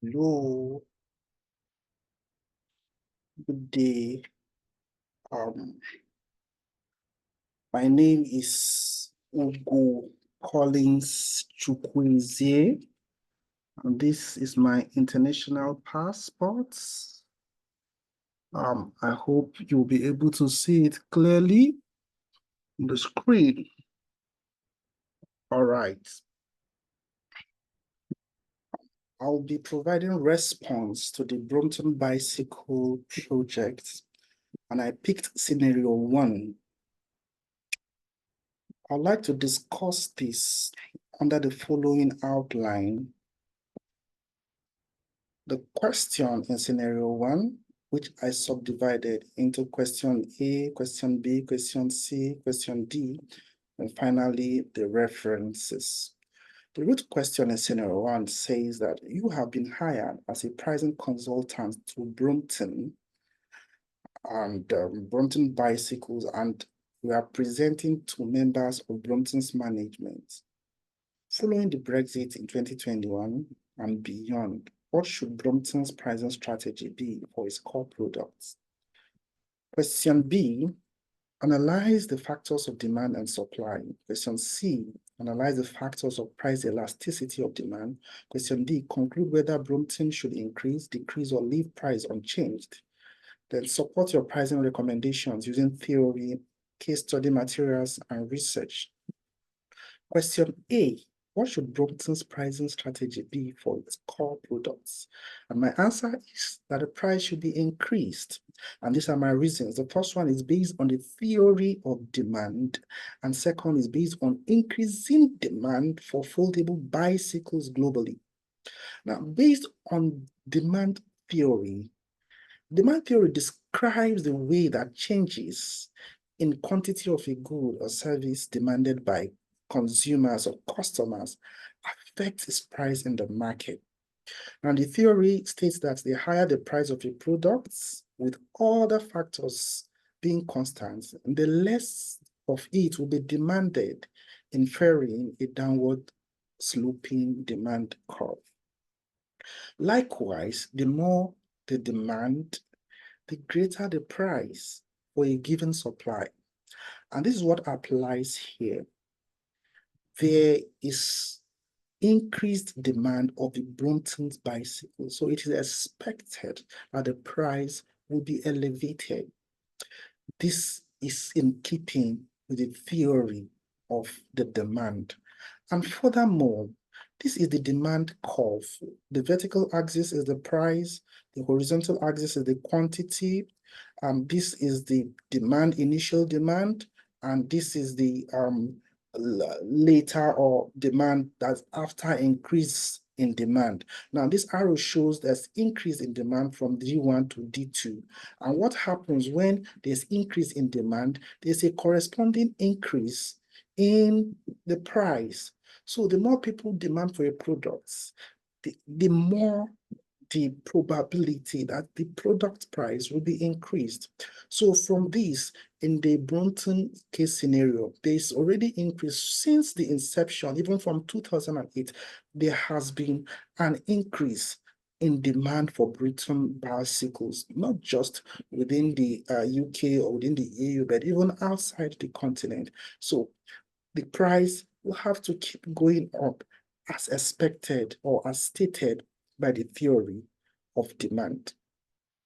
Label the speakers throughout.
Speaker 1: Hello, good day. My name is Ugo Collins Chukwuezie, and this is my international passport. I hope you'll be able to see it clearly on the screen. All right. I'll be providing response to the Brompton bicycle project, and I picked scenario 1. I'd like to discuss this under the following outline. The question in scenario 1, which I subdivided into question A, question B, question C, question D, and finally the references. The root question in scenario 1 says that you have been hired as a pricing consultant to Brompton and Brompton Bicycles, and we are presenting to members of Brompton's management. Following the Brexit in 2021 and beyond, what should Brompton's pricing strategy be for its core products? Question B, analyze the factors of demand and supply. Question C, analyze the factors of price elasticity of demand. Question D, conclude whether Brompton should increase, decrease, or leave price unchanged. Then support your pricing recommendations using theory, case study materials, and research. Question A, what should Brompton's pricing strategy be for its core products? And my answer is that the price should be increased. And these are my reasons. The first one is based on the theory of demand. And second is based on increasing demand for foldable bicycles globally. Now, based on demand theory describes the way that changes in quantity of a good or service demanded by consumers or customers affects its price in the market. And the theory states that the higher the price of a product, with other factors being constant, the less of it will be demanded, inferring a downward sloping demand curve. Likewise, the more the demand, the greater the price for a given supply. And this is what applies here. There is increased demand of the Brompton's bicycle, so it is expected that the price will be elevated. This is in keeping with the theory of the demand. And furthermore, this is the demand curve. The vertical axis is the price, the horizontal axis is the quantity, and this is the demand, initial demand, and this is the later or demand that's after increase in demand. Now, this arrow shows there's increase in demand from D1 to D2. And what happens when there's increase in demand, there's a corresponding increase in the price. So the more people demand for your products, the more the probability that the product price will be increased. So from this, in the Brompton case scenario, there's already increase since the inception, even from 2008, there has been an increase in demand for Brompton bicycles, not just within the UK or within the EU, but even outside the continent. So the price will have to keep going up as expected or as stated by the theory of demand.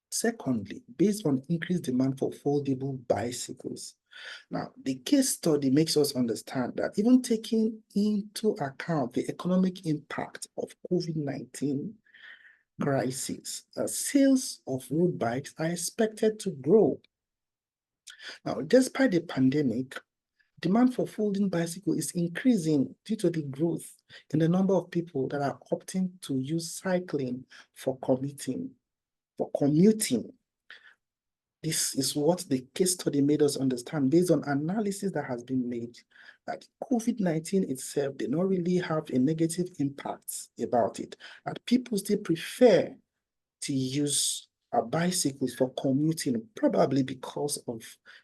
Speaker 1: Secondly, based on increased demand for foldable bicycles. Now, the case study makes us understand that even taking into account the economic impact of COVID-19 crisis, sales of road bikes are expected to grow. Now, despite the pandemic, demand for folding bicycle is increasing due to the growth in the number of people that are opting to use cycling for commuting. This is what the case study made us understand based on analysis that has been made, that COVID-19 itself did not really have a negative impact about it, that people still prefer to use bicycles for commuting, probably because of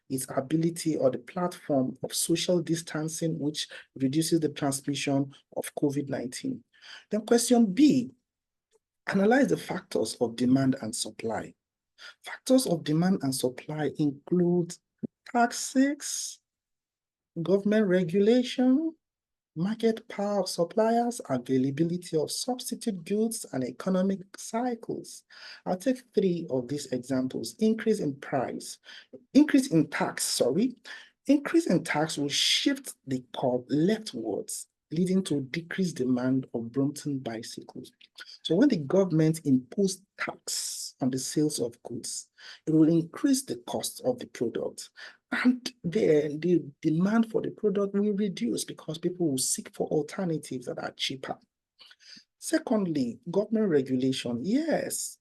Speaker 1: its ability or the platform of social distancing, which reduces the transmission of COVID-19. Then question B, Analyze the factors of demand and supply. Factors of demand and supply include taxes, government regulation, market power of suppliers, availability of substitute goods, and economic cycles. I'll take 3 of these examples. Increase in tax, Increase in tax will shift the curve leftwards, leading to decreased demand of Brompton bicycles. So when the government imposes tax on the sales of goods, it will increase the cost of the product. And then the demand for the product will reduce because people will seek for alternatives that are cheaper. Secondly, government regulation. Yes,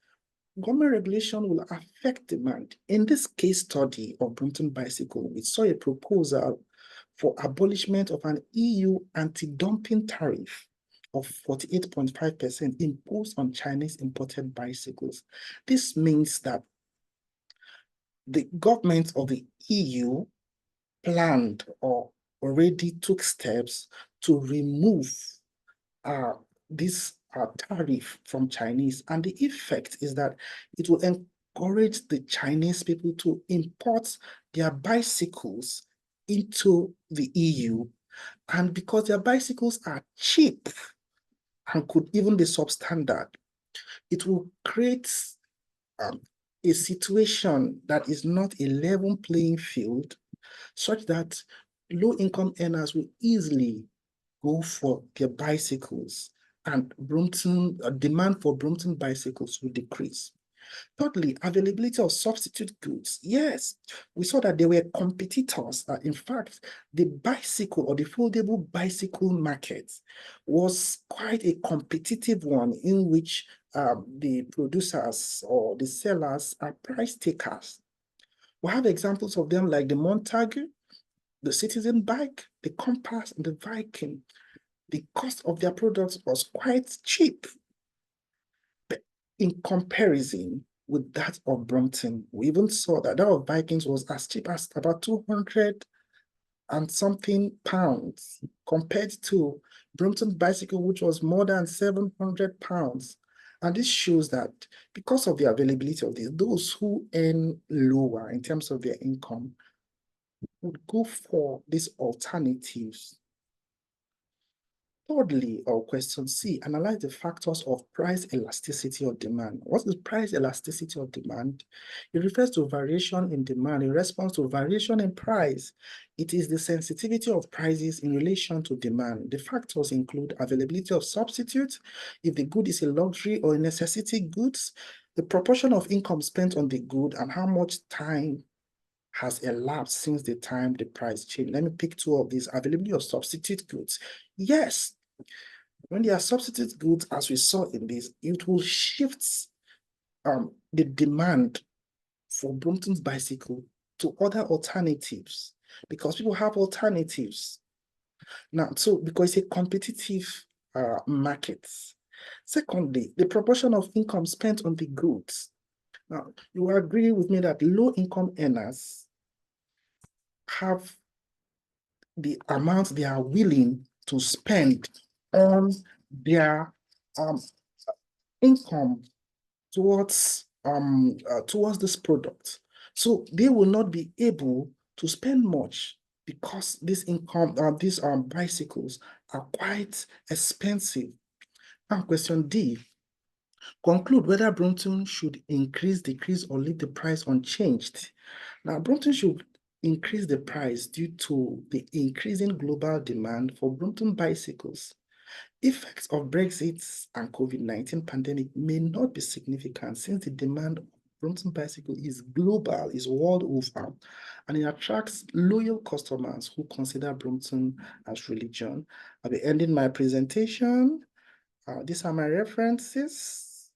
Speaker 1: government regulation will affect demand. In this case study of Brompton bicycle, we saw a proposal for abolishment of an EU anti-dumping tariff of 48.5% imposed on Chinese imported bicycles. This means that the government of the EU planned or already took steps to remove this tariff from Chinese. And the effect is that it will encourage the Chinese people to import their bicycles into the EU. And because their bicycles are cheap and could even be substandard, it will create a situation that is not a level playing field, such that low-income earners will easily go for their bicycles, and demand for Brompton bicycles will decrease. Thirdly, availability of substitute goods. Yes, we saw that there were competitors. In fact, the bicycle or the foldable bicycle market was quite a competitive one, in which the producers or the sellers are price takers. We have examples of them like the Montague, the Citizen bike, the Compass, and the Viking. The cost of their products was quite cheap. But in comparison with that of Brompton, we even saw that of Vikings was as cheap as about 200 and something pounds, compared to Brompton bicycle, which was more than 700 pounds. And this shows that because of the availability of this, those who earn lower in terms of their income would go for these alternatives. Thirdly, or question C, analyze the factors of price elasticity of demand. What is price elasticity of demand? It refers to variation in demand in response to variation in price. It is the sensitivity of prices in relation to demand. The factors include availability of substitutes, if the good is a luxury or a necessity goods, the proportion of income spent on the good, and how much time has elapsed since the time the price changed. Let me pick 2 of these. Availability of substitute goods. Yes, when there are substitute goods, as we saw in this, it will shift the demand for Brompton's bicycle to other alternatives, because people have alternatives. Now, so because it's a competitive market. Secondly, the proportion of income spent on the goods. Now, you will agree with me that low-income earners have the amount they are willing to spend on their income towards this product. So they will not be able to spend much, because this income, these bicycles are quite expensive. Now, question D, conclude whether Brompton should increase, decrease, or leave the price unchanged. Now, Brompton should increase the price due to the increasing global demand for Brompton bicycles. Effects of Brexit and COVID-19 pandemic may not be significant, since the demand of Brompton bicycle is global, is world over, and it attracts loyal customers who consider Brompton as religion. I'll be ending my presentation. These are my references.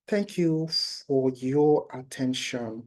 Speaker 1: Thank you for your attention.